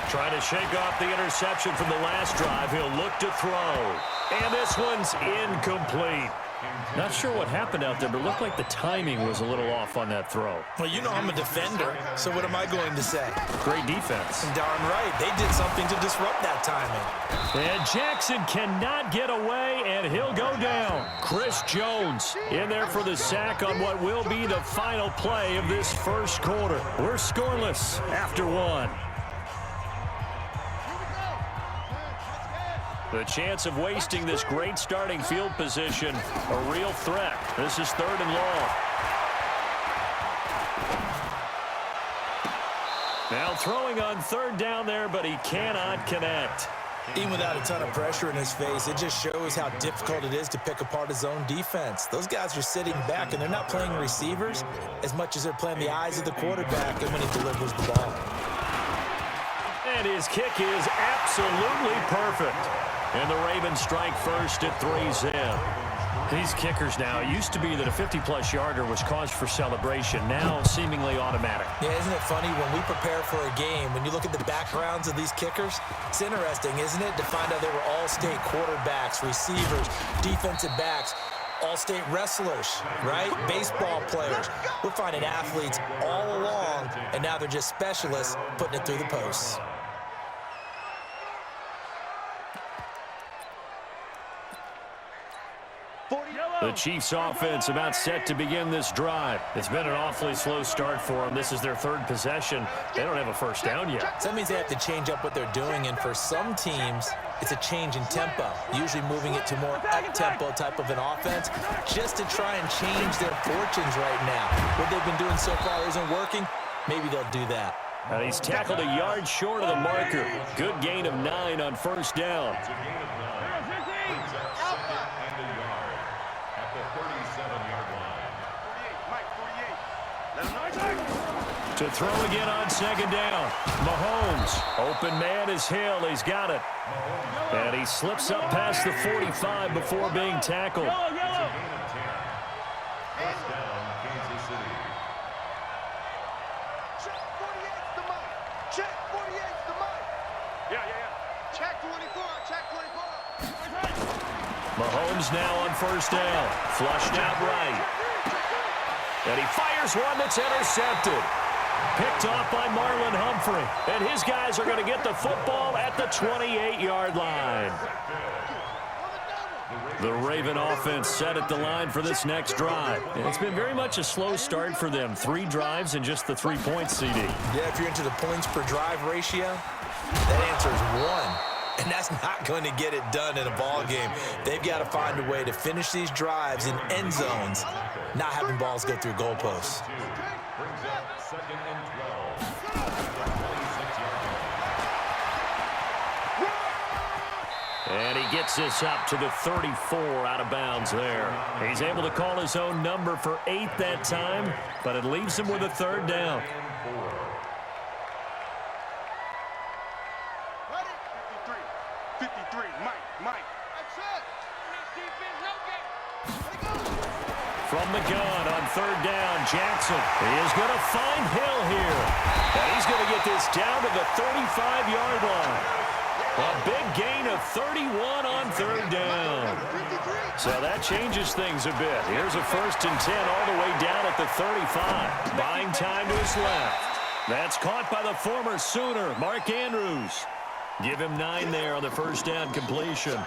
Trying to shake off the interception from the last drive. He'll look to throw. And this one's incomplete. Not sure what happened out there, but it looked like the timing was a little off on that throw. Well, you know I'm a defender, so what am I going to say? Great defense. Darn right. They did something to disrupt that timing. And Jackson cannot get away, and he'll go down. Chris Jones in there for the sack on what will be the final play of this first quarter. We're scoreless after one. The chance of wasting this great starting field position, a real threat. This is 3rd and long. Now throwing on 3rd down there, but he cannot connect. Even without a ton of pressure in his face, it just shows how difficult it is to pick apart his own defense. Those guys are sitting back, and they're not playing receivers as much as they're playing the eyes of the quarterback and when he delivers the ball. And his kick is absolutely perfect. And the Ravens strike first at 3 zip. These kickers now, it used to be that a 50-plus yarder was cause for celebration. Now seemingly automatic. Yeah, isn't it funny when we prepare for a game, when you look at the backgrounds of these kickers, it's interesting, isn't it, to find out they were all-state quarterbacks, receivers, defensive backs, all-state wrestlers, right? Baseball players. We're finding athletes all along, and now they're just specialists putting it through the posts. The Chiefs offense about set to begin this drive. It's been an awfully slow start for them. This is their 3rd possession. They don't have a first down yet. So that means they have to change up what they're doing, and for some teams, it's a change in tempo, usually moving it to more up-tempo type of an offense just to try and change their fortunes right now. What they've been doing so far isn't working. Maybe they'll do that. And he's tackled a yard short of the marker. Good gain of 9 on first down. To throw again on 2nd down. Mahomes. Open man is Hill. He's got it. And he slips up past the 45 before being tackled. Mahomes now on first down. Flushed out right. And he fires one that's intercepted. Picked off by Marlon Humphrey. And his guys are going to get the football at the 28-yard line. The Raven offense set at the line for this next drive. It's been very much a slow start for them. 3 drives and just the 3 points, CD. Yeah, if you're into the points per drive ratio, that answer is 1. And that's not going to get it done in a ball game. They've got to find a way to finish these drives in end zones, not having balls go through goalposts. And he gets this up to the 34 out of bounds there. He's able to call his own number for 8 that time, but it leaves him with a 3rd down. From the gun on 3rd down, Jackson is going to find Hill here. And he's going to get this down to the 35-yard line. A big gain of 31 on 3rd down. So that changes things a bit. Here's a 1st and 10 all the way down at the 35. Buying time to his left. That's caught by the former Sooner, Mark Andrews. Give him 9 there on the first down completion.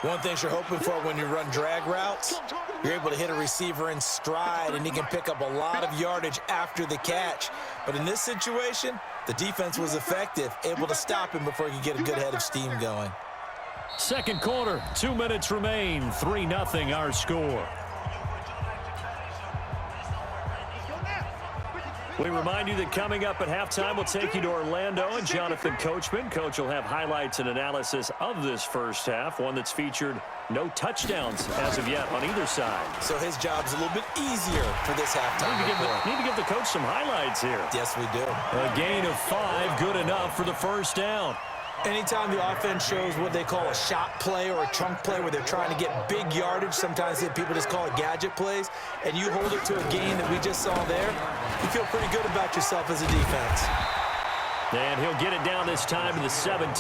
One thing you're hoping for when you run drag routes, you're able to hit a receiver in stride, and he can pick up a lot of yardage after the catch. But in this situation, the defense was effective, able to stop him before he could get a good head of steam going. Second quarter, 2 minutes remain, 3-0 our score. We remind you that coming up at halftime, we'll take you to Orlando and Jonathan Coachman. Coach will have highlights and analysis of this first half, one that's featured no touchdowns as of yet on either side. So his job's a little bit easier for this halftime. Need to give the coach some highlights here. Yes, we do. A gain of 5, good enough for the first down. Anytime the offense shows what they call a shot play or a chunk play where they're trying to get big yardage, sometimes people just call it gadget plays, and you hold it to a gain that we just saw there, you feel pretty good about yourself as a defense. And he'll get it down this time to the 17.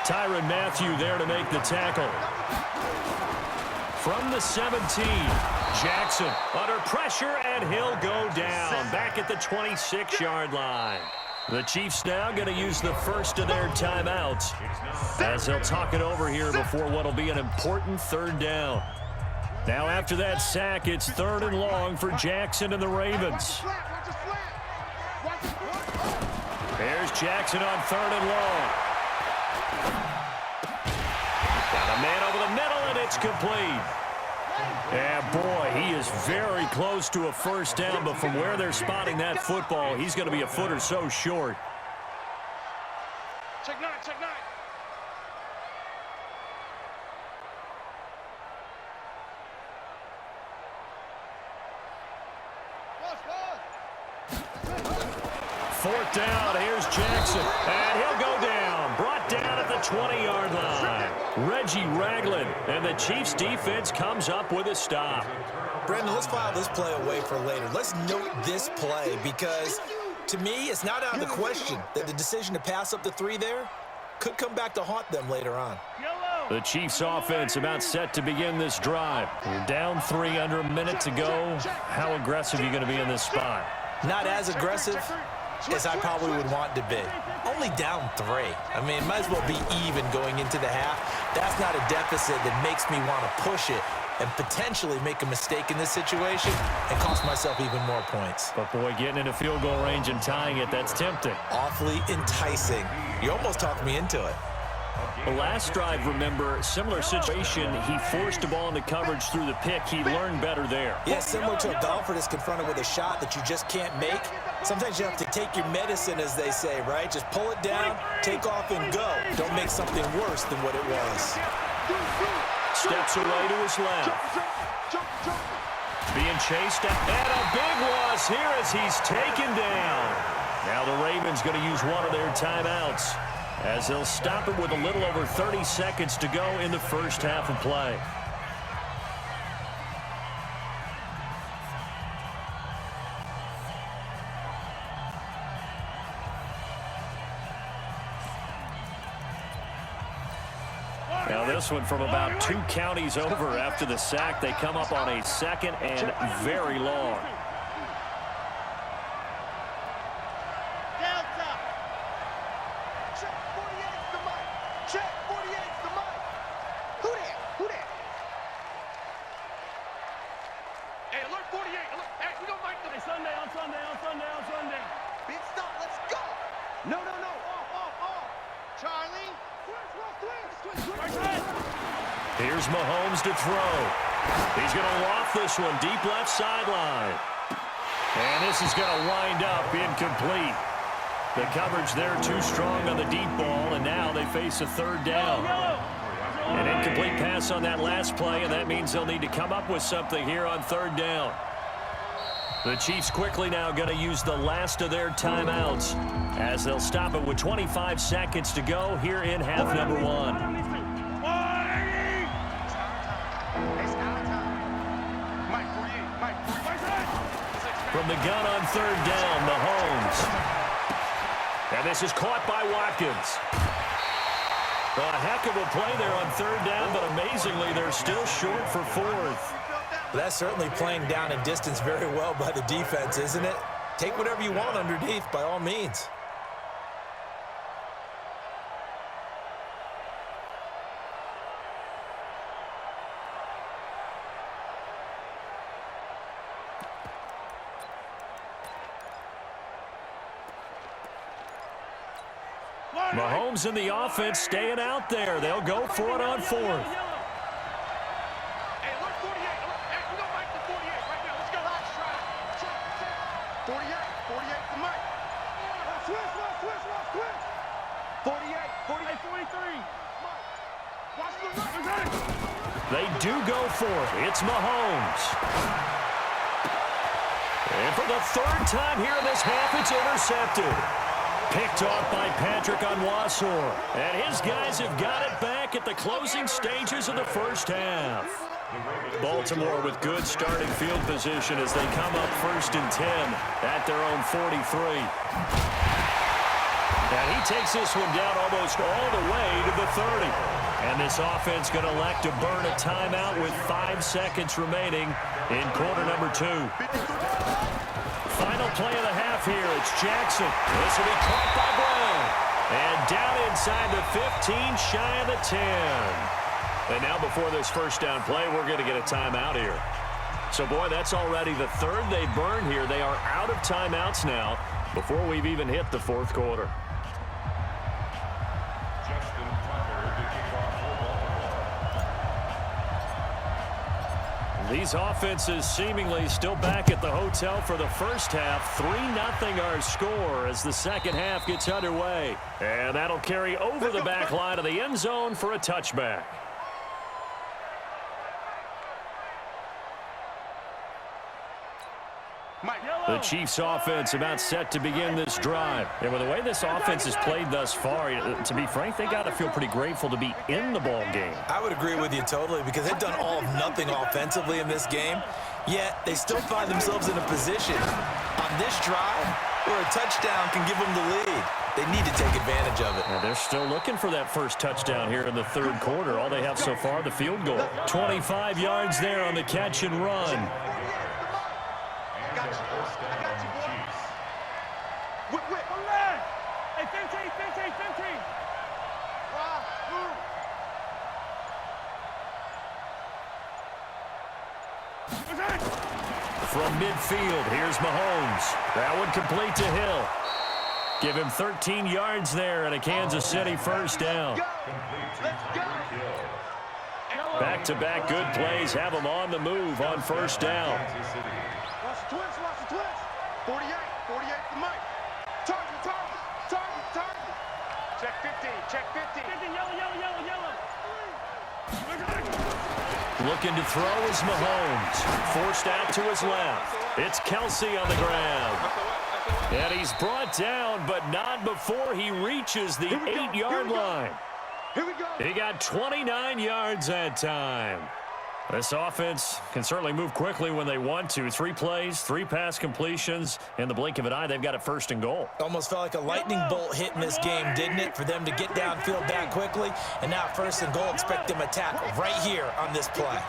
Tyrann Mathieu there to make the tackle. From the 17, Jackson under pressure, and he'll go down back at the 26-yard line. The Chiefs now going to use the first of their timeouts as they'll talk it over here before what will be an important third down. Now after that sack, it's 3rd and long for Jackson and the Ravens. There's Jackson on 3rd and long. Got a man over the middle, and it's complete. Yeah, boy, he is very close to a first down, but from where they're spotting that football, he's going to be a foot or so short. Check nine, check nine. Fourth down, here's Jackson, and he'll go down. Brought down at the 20-yard line. Reggie Ragland, and the Chiefs defense comes up with a stop. Brandon, let's file this play away for later. Let's note this play because, to me, it's not out of the question that the decision to pass up the 3 there could come back to haunt them later on. The Chiefs offense about set to begin this drive. We're down 3, under a minute to go. How aggressive are you going to be in this spot? Not as aggressive as I probably would want to be. Only down 3. I mean, might as well be even going into the half. That's not a deficit that makes me want to push it and potentially make a mistake in this situation and cost myself even more points. But, boy, getting into field goal range and tying it, that's tempting. Awfully enticing. You almost talked me into it. The last drive, remember, similar situation. He forced a ball into coverage through the pick. He learned better there. Yeah, similar to a golfer that's confronted with a shot that you just can't make. Sometimes you have to take your medicine, as they say, right? Just pull it down, take off, and go. Don't make something worse than what it was. Steps away to his left. Being chased up, and a big loss here as he's taken down. Now the Ravens going to use one of their timeouts as they'll stop it with a little over 30 seconds to go in the first half of play. Now this one from about 2 counties over after the sack. They come up on a 2nd and very long. Here's Mahomes to throw. He's going to loft this one deep left sideline. And this is going to wind up incomplete. The coverage there too strong on the deep ball, and now they face a 3rd down. An incomplete pass on that last play, and that means they'll need to come up with something here on 3rd down. The Chiefs quickly now going to use the last of their timeouts as they'll stop it with 25 seconds to go here in half number 1. From the gun on 3rd down, Mahomes. And this is caught by Watkins. A heck of a play there on 3rd down, but amazingly, they're still short for 4th. That's certainly playing down and distance very well by the defense, isn't it? Take whatever you want underneath, by all means. Mahomes and the offense staying out there. They'll go for it on 4th. They do go for it. It's Mahomes. And for the 3rd time here in this half, it's intercepted. Picked off by Patrick Onwuasor. And his guys have got it back at the closing stages of the first half. Baltimore with good starting field position as they come up 1st and 10 at their own 43. And he takes this one down almost all the way to the 30. And this offense going to elect to burn a timeout with 5 seconds remaining in quarter number 2. Final play of the half here. It's Jackson. This will be caught by Brown. And down inside the 15, shy of the 10. And now before this first down play, we're going to get a timeout here. So, boy, that's already the 3rd they burned here. They are out of timeouts now before we've even hit the 4th quarter. These offenses seemingly still back at the hotel for the first half. 3-0 our score as the second half gets underway. And that'll carry over the back line of the end zone for a touchback. The Chiefs offense about set to begin this drive. And with the way this offense has played thus far, to be frank, they got to feel pretty grateful to be in the ball game. I would agree with you totally because they've done all of nothing offensively in this game, yet they still find themselves in a position on this drive where a touchdown can give them the lead. They need to take advantage of it. Now they're still looking for that first touchdown here in the 3rd quarter. All they have so far, the field goal. 25 yards there on the catch and run. From midfield, here's Mahomes. That one complete to Hill. Give him 13 yards there and a Kansas City first down. Back-to-back good plays have them on the move on first down. Watch the twins. 48 for Mike. Target. Check 50. Yellow. Looking to throw is Mahomes. Forced out to his left. It's Kelsey on the ground. And he's brought down, but not before he reaches the 8-yard line. Here we go. He got 29 yards that time. This offense can certainly move quickly when they want to. 3 plays, 3 pass completions. In the blink of an eye, they've got it 1st and goal. Almost felt like a lightning bolt hit in this game, didn't it? For them to get downfield that quickly. And now 1st and goal, expect them to attack right here on this play.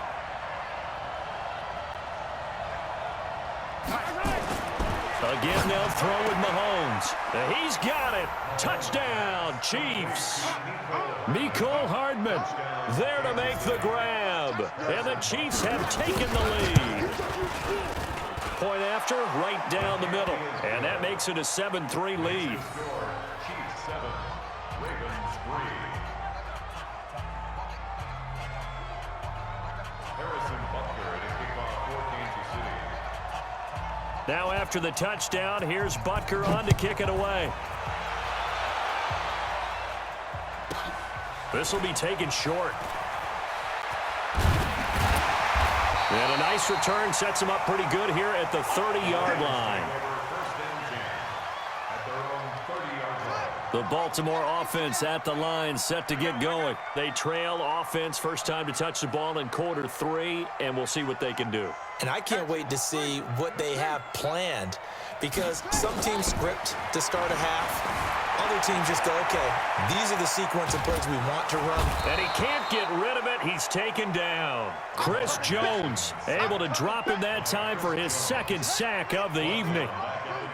Again, they'll throw with Mahomes. He's got it. Touchdown, Chiefs. Mecole Hardman there to make the grab. And the Chiefs have taken the lead. Point after, right down the middle. And that makes it a 7-3 lead. Chiefs 7, Ravens 3. Harrison Butker at a kickoff for Kansas City. Now after the touchdown, here's Butker on to kick it away. This will be taken short. And a nice return sets him up pretty good here at the 30-yard line. The Baltimore offense at the line, set to get going. They trail offense, first time to touch the ball in quarter 3, and we'll see what they can do. And I can't wait to see what they have planned because some teams script to start a half. Other teams just go, okay, these are the sequence of plays we want to run. And he can't get rid of it. He's taken down. Chris Jones able to drop him that time for his 2nd sack of the evening.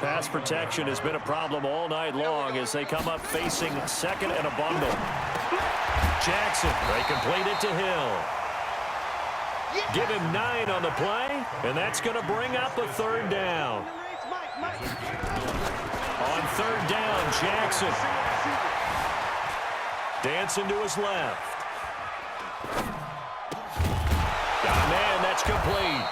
Pass protection has been a problem all night long as they come up facing 2nd and a bundle. Jackson, they complete it to Hill. Give him 9 on the play, and that's going to bring up a 3rd down. On 3rd down, Jackson. Dancing to his left. Got a man, that's complete.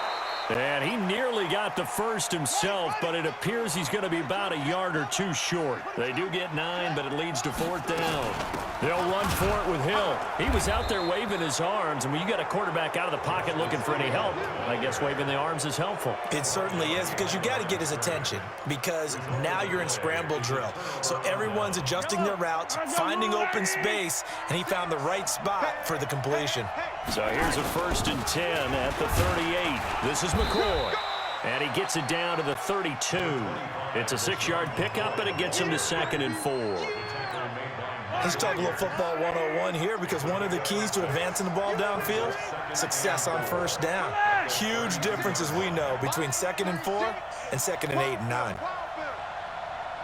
And he nearly got the first himself, but it appears he's going to be about a yard or two short. They do get 9, but it leads to 4th down. They'll run for it with Hill. He was out there waving his arms, and when you got a quarterback out of the pocket looking for any help, I guess waving the arms is helpful. It certainly is, because you got to get his attention, because now you're in scramble drill. So everyone's adjusting their routes, finding open space, and he found the right spot for the completion. So here's a 1st and 10 at the 38. This is McCoy. And he gets it down to the 32. It's a 6-yard pickup, and it gets him to 2nd and 4. Let's talk a little football 101 here, because one of the keys to advancing the ball downfield, success on 1st down. Huge difference, as we know, between 2nd and 4 and 2nd and 8 and 9.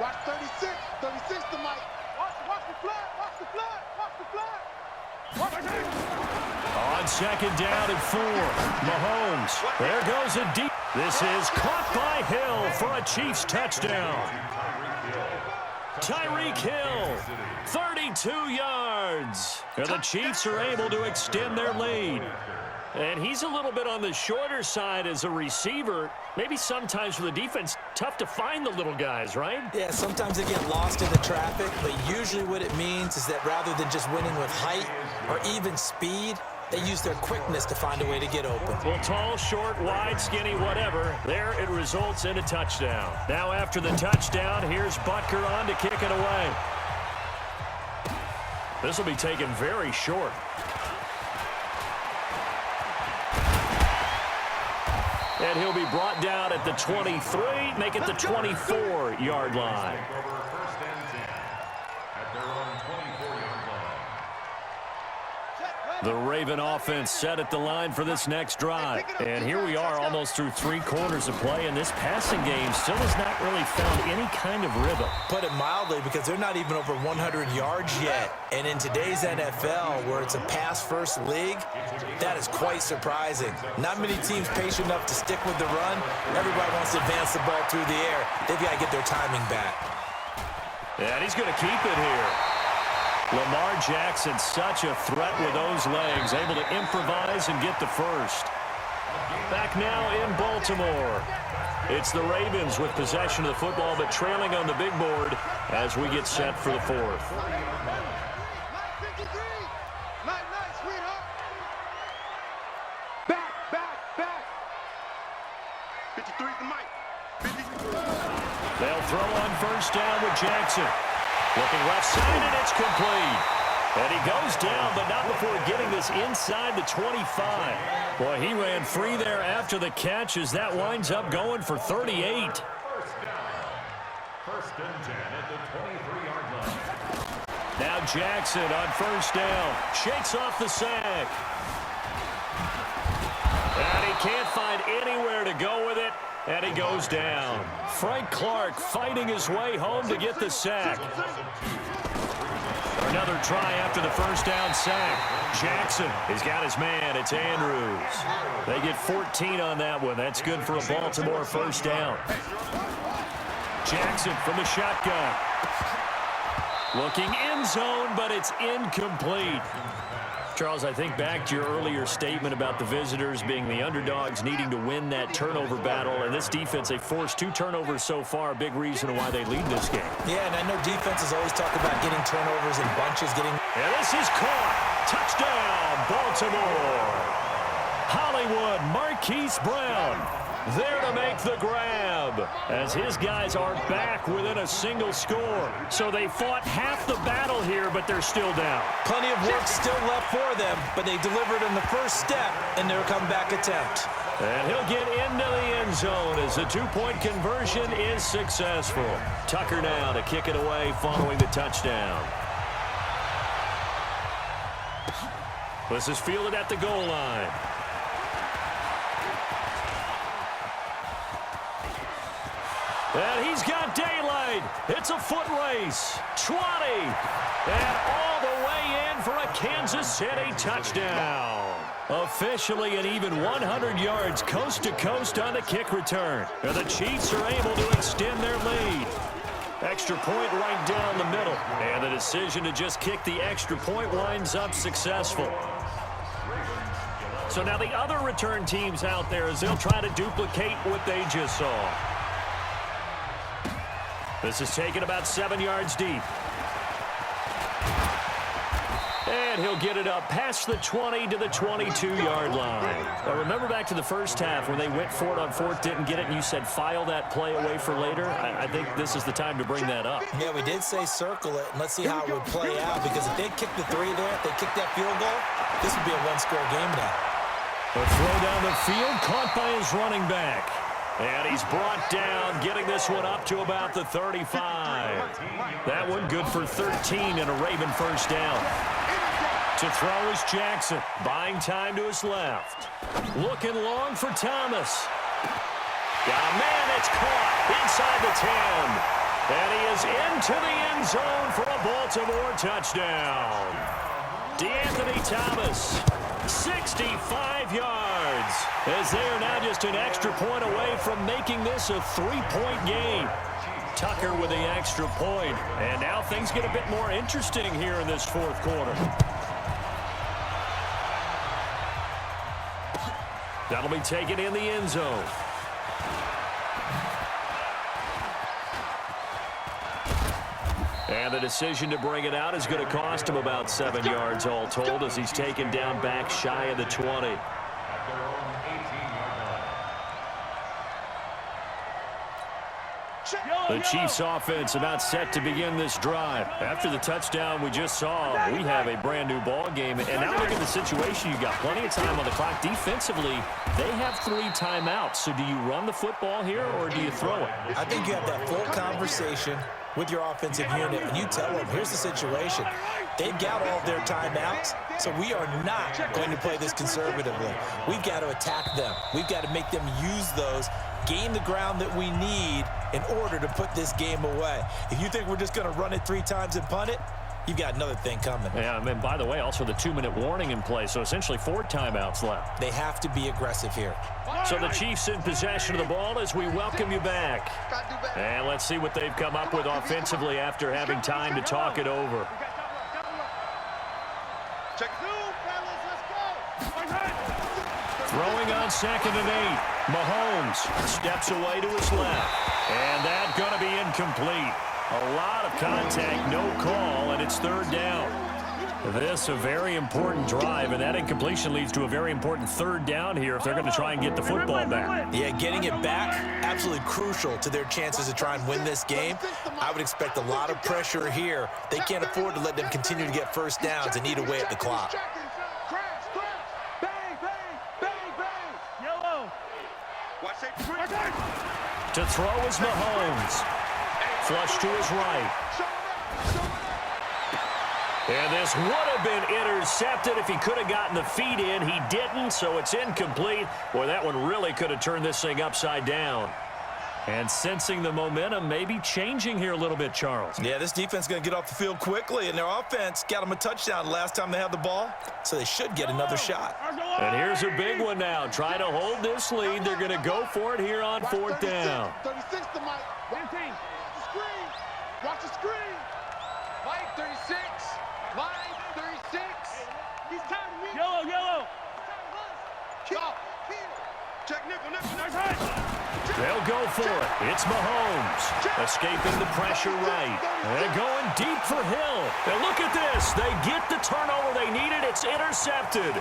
Watch 36. 36 to Mike. Watch the flag. Watch the flag. Watch the flag. Watch it. On 2nd down and 4, Mahomes. There goes a deep. This is caught by Hill for a Chiefs touchdown. Tyreek Hill, 32 yards. And the Chiefs are able to extend their lead. And he's a little bit on the shorter side as a receiver. Maybe sometimes for the defense, tough to find the little guys, right? Yeah, sometimes they get lost in the traffic, but usually what it means is that rather than just winning with height or even speed, they use their quickness to find a way to get open. Well, tall, short, wide, skinny, whatever, there it results in a touchdown. Now after the touchdown, here's Butker on to kick it away. This will be taken very short. And he'll be brought down at the 23, make it the 24-yard line. The Raven offense set at the line for this next drive. And here we are almost through 3 quarters of play, and this passing game still has not really found any kind of rhythm. Put it mildly, because they're not even over 100 yards yet. And in today's NFL, where it's a pass-first league, that is quite surprising. Not many teams patient enough to stick with the run. Everybody wants to advance the ball through the air. They've got to get their timing back. And he's going to keep it here. Lamar Jackson, such a threat with those legs, able to improvise and get the first. Back now in Baltimore. It's the Ravens with possession of the football, but trailing on the big board as we get set for the 4th. Night, sweetheart. Back. 53 to Mike. 53. They'll throw on 1st down with Jackson. Looking left side, and it's complete. And he goes down, but not before getting this inside the 25. Boy, he ran free there after the catch as that winds up going for 38. 1st and 10 at the 23-yard line. Now Jackson on 1st down. Shakes off the sack. And he can't find anywhere to go with it. And he goes down. Frank Clark fighting his way home to get the sack. Another try after the 1st down sack. Jackson has got his man. It's Andrews. They get 14 on that one. That's good for a Baltimore 1st down. Jackson from the shotgun. Looking end zone, but it's incomplete. Charles, I think back to your earlier statement about the visitors being the underdogs needing to win that turnover battle. And this defense, they forced 2 turnovers so far, a big reason why they lead this game. Yeah, and I know defenses always talk about getting turnovers in bunches, And this is caught. Touchdown, Baltimore. Hollywood, Marquise Brown there to make the grab as his guys are back within a single score. So they fought half the battle here, but they're still down. Plenty of work still left for them, but they delivered in the first step in their comeback attempt. And he'll get into the end zone as the 2-point conversion is successful. Tucker now to kick it away following the touchdown. This is fielded at the goal line. And he's got daylight. It's a foot race. 20. And all the way in for a Kansas City touchdown. Officially an even 100 yards coast to coast on the kick return. And the Chiefs are able to extend their lead. Extra point right down the middle. And the decision to just kick the extra point winds up successful. So now the other return teams out there as they'll try to duplicate what they just saw. This is taken about 7 yards deep. And he'll get it up past the 20 to the 22-yard line. Now remember back to the first half when they went for it on fourth, didn't get it, and you said file that play away for later? I think this is the time to bring that up. Yeah, we did say circle it, and let's see how it would play out, because if they kick the three there, if they kick that field goal, this would be a one-score game now. A throw down the field, caught by his running back. And he's brought down, getting this one up to about the 35. That one good for 13 and a Raven first down. To throw is Jackson, buying time to his left. Looking long for Thomas. Yeah, man, it's caught inside the 10. And he is into the end zone for a Baltimore touchdown. DeAnthony Thomas, 65 yards, as they are now just an extra point away from making this a 3-point game. Tucker with the extra point, and now things get a bit more interesting here in this fourth quarter. That'll be taken in the end zone. And the decision to bring it out is going to cost him about 7 yards all told, as he's taken down back shy of the 20. The Chiefs offense about set to begin this drive. After the touchdown we just saw, we have a brand new ball game. And now look at the situation. You got plenty of time on the clock. Defensively, they have 3 timeouts. So do you run the football here or do you throw it? I think you have that full conversation with your offensive unit, and you tell them, here's the situation. They've got all of their timeouts, so we are not going to play this conservatively. We've got to attack them. We've got to make them use those, gain the ground that we need in order to put this game away. If you think we're just going to run it 3 times and punt it, you've got another thing coming. Yeah, and by the way, also the 2-minute warning in play, so essentially 4 timeouts left. They have to be aggressive here. So the Chiefs in possession of the ball as we welcome you back. And let's see what they've come up with offensively after having time to talk it over. Throwing on 2nd and 8. Mahomes steps away to his left. And that's going to be incomplete. A lot of contact, no call, and it's 3rd down. This a very important drive, and that incompletion leads to a very important 3rd down here if they're going to try and get the football back. Yeah, getting it back, absolutely crucial to their chances to try and win this game. I would expect a lot of pressure here. They can't afford to let them continue to get first downs and eat away at the clock. To throw is Mahomes. Flush to his right. And this would have been intercepted if he could have gotten the feet in. He didn't, so it's incomplete. Boy, that one really could have turned this thing upside down. And sensing the momentum maybe changing here a little bit, Charles. Yeah, this defense is going to get off the field quickly, and their offense got them a touchdown last time they had the ball, so they should get another shot. And here's a big one now. Try to hold this lead. They're going to go for it here on 4th down. 36 to Mike. Watch the screen. Watch the screen. Mike, 36. Mike, 36. He's time to win. Yellow. Check nickel. They'll go for it. It's Mahomes. Escaping the pressure right. And going deep for Hill. And look at this. They get the turnover they needed. It's intercepted.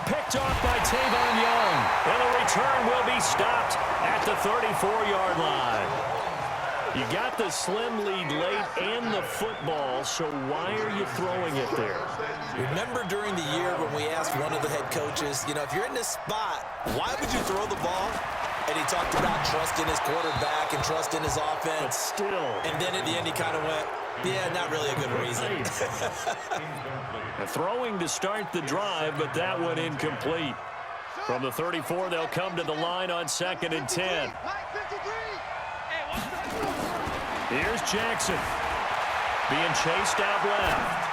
Picked off by Tavon Young. And the return will be stopped at the 34-yard line. You got the slim lead late and the football, so why are you throwing it there? Remember during the year when we asked one of the head coaches, if you're in this spot, why would you throw the ball? And he talked about trust in his quarterback and trust in his offense. But still. And then at the end he kind of went, yeah, not really a good reason. Throwing to start the drive, but that one incomplete. From the 34, they'll come to the line on 2nd and 10. Here's Jackson. Being chased out left.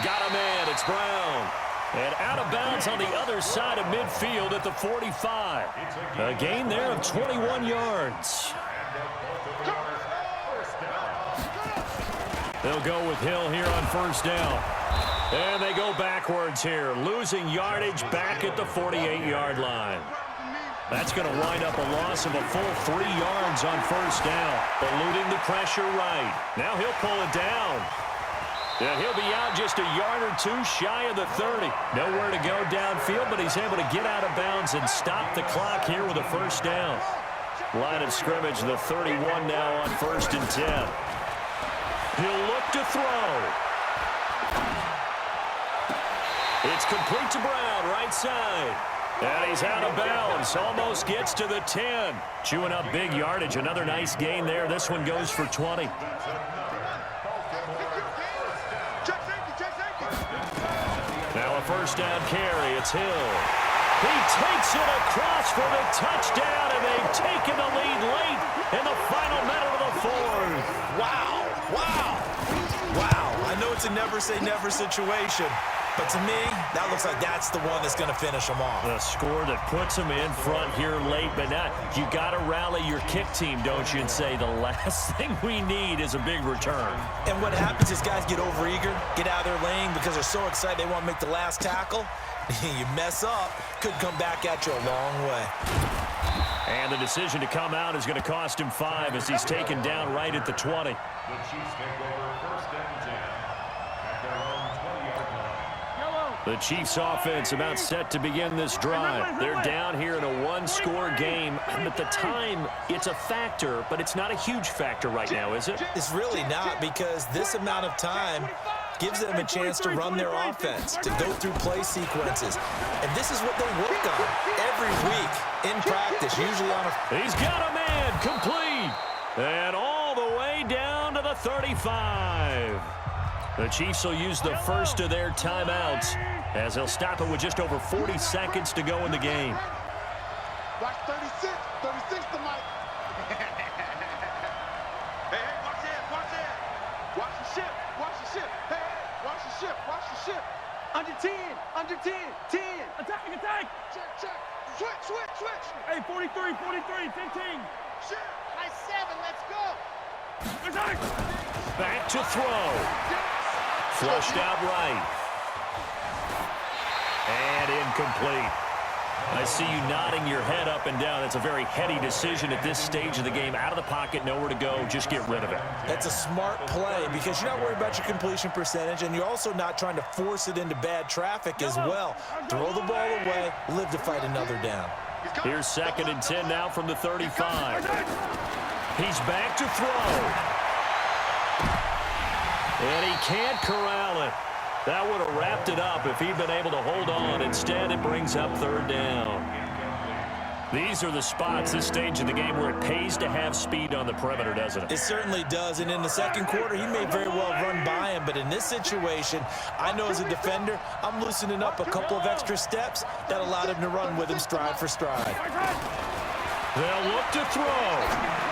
Got a man. It's Brown. And out of bounds on the other side of midfield at the 45. A gain there of 21 yards. They'll go with Hill here on 1st down. And they go backwards here, losing yardage back at the 48-yard line. That's going to wind up a loss of a full 3 yards on first down, eluding the pressure right. Now he'll pull it down. And he'll be out just a yard or two shy of the 30. Nowhere to go downfield, but he's able to get out of bounds and stop the clock here with a first down. Line of scrimmage, the 31 now on 1st and 10. He'll look to throw. It's complete to Brown, right side. And he's out of bounds, almost gets to the 10. Chewing up big yardage, another nice gain there. This one goes for 20. Now a first down carry, it's Hill. He takes it across for the touchdown, and they've taken the lead late in the final minute of the 4th. Wow, wow, wow. I know it's a never-say-never situation, but to me, that looks like that's the one that's going to finish them off. The score that puts them in front here late, but not. You got to rally your kick team, don't you, and say the last thing we need is a big return. And what happens is guys get overeager, get out of their lane because they're so excited they want to make the last tackle. You mess up, could come back at you a long way. And the decision to come out is going to cost him 5 as he's taken down right at the 20. The Chiefs take over 1st and 10 at their own 20-yard line. The Chiefs offense about set to begin this drive. They're down here in a 1-score game. And at the time, it's a factor, but it's not a huge factor right now, is it? It's really not, because this amount of time gives them a chance to run their offense, to go through play sequences. And this is what they work on every week in practice, usually on a... He's got a man complete. And all the way down to the 35. The Chiefs will use the first of their timeouts as they'll stop it with just over 40 seconds to go in the game. Watch 36. 36 to Mike. Hey, watch it. Watch it. Watch the ship. Watch the ship. Hey, watch the ship. Watch the ship. Under 10. Under 10. 10. Attack, attack. Check, check. Switch, switch, switch. Hey, 43, 43, 15. Ship. High 7. Let's go. Attack. Back to throw. Flushed out right. And incomplete. I see you nodding your head up and down. It's a very heady decision at this stage of the game. Out of the pocket, nowhere to go. Just get rid of it. That's a smart play because you're not worried about your completion percentage, and you're also not trying to force it into bad traffic as well. Throw the ball away, live to fight another down. Here's 2nd and 10 now from the 35. He's back to throw. And he can't corral it. That would have wrapped it up if he'd been able to hold on. Instead, it brings up 3rd down. These are the spots, this stage of the game, where it pays to have speed on the perimeter, doesn't it? It certainly does, and in the 2nd quarter, he may very well run by him, but in this situation, I know as a defender, I'm loosening up a couple of extra steps that allowed him to run with him stride for stride. They'll look to throw.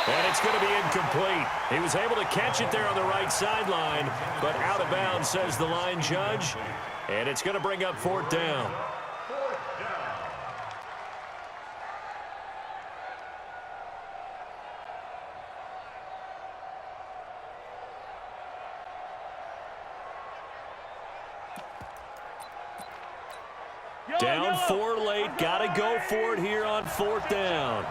And it's going to be incomplete. He was able to catch it there on the right sideline, but out of bounds, says the line judge. And it's going to bring up 4th down. Down 4 late. Got to go for it here on 4th down.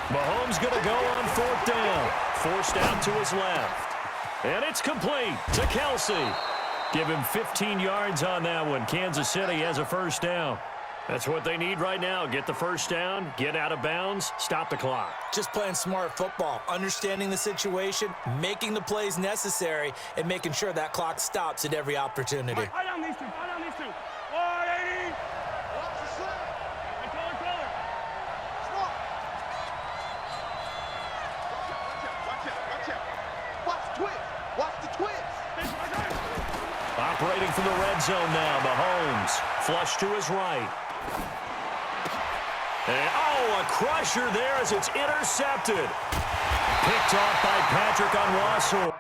Mahomes going to go on 4th down. Forced out to his left. And it's complete to Kelsey. Give him 15 yards on that one. Kansas City has a first down. That's what they need right now. Get the first down, get out of bounds, stop the clock. Just playing smart football, understanding the situation, making the plays necessary, and making sure that clock stops at every opportunity. Eye down these two. Eye down these two. 180. Watch the slip. Hey, color. Smart. Watch out. Watch out. Watch the twist. Watch the twist. Operating from the red zone now, Mahomes. Flush to his right. And, oh, a crusher there as it's intercepted. Picked off by Patrick Onwuasor.